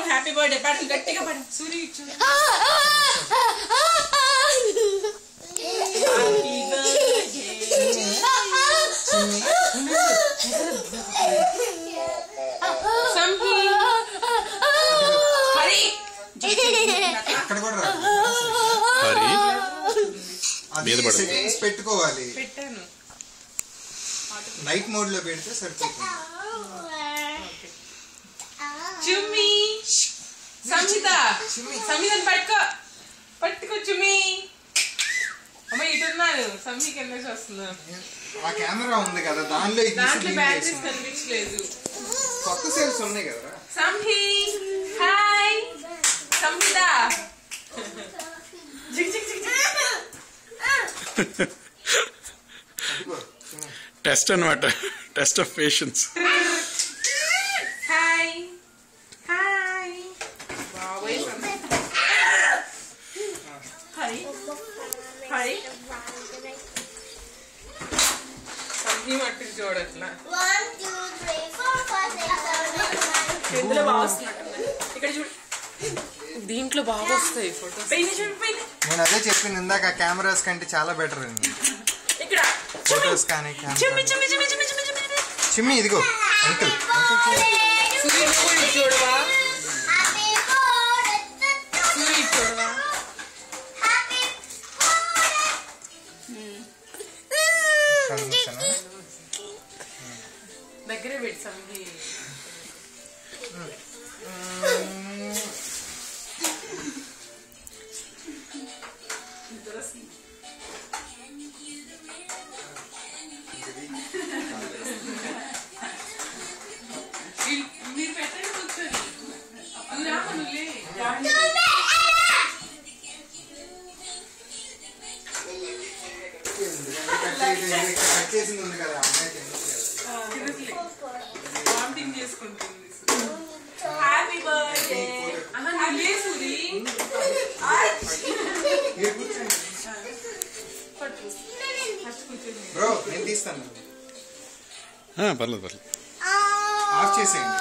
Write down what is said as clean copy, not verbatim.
Happy birthday పాడు గట్టిగా పాడు సూరి ఇచ్చు హ్యాపీ బర్త్డే సంహి హరి అక్కడ కూడా హరి మీద సెట్టింగ్స్ పెట్టుకోవాలి. పెట్టాను నైట్ మోడ్ లో పెడితే సరిపోతుంది. చుమ్మి సంహిత సంహితని పట్టుకో చుమ్మి అమ్మ ఇటున్నాను సంహికి వెళ్ళేసి వస్తున్నాను. ఆ కెమెరా ఉంది కదా దాంట్లో బ్యాటరీస్ కనిపించలేదు. కొత్త సేల్స్ ఉన్నాయి కదా సంహి హాయ్ సంహిత టెస్ట్ అన్నమాట, test of patience. Hi hi బాబాయ్ హాయ్ హాయ్ సంహి మట్టికి చూడట్లా. ఇందులో బాగా వస్తున్నట్టు ఇక్కడ చూడు, దీంట్లో బాగా వస్తాయి ఫోటోస్. నేను అదే చెప్పింది ఇందాక, కెమెరాస్ కంటే చాలా బెటర్ అండి ఇక్కడ ఫోటోస్ కానీ. చిమ్మి ఇదిగో అంకుల్ చూడవా చూడవా దగ్గరే పెట్టి సంహి మీరు పెట్టండి కూర్చొని రామనులే కట్ చేసింది ఉంది కదా అమ్మాయికి వామిటింగ్ చేసుకుంటుంది. హ్యాపీ బర్త్డే సూరి బ్రో నేను తీస్తాను. పర్లేదు పర్లేదు ఆఫ్ చేసేయండి.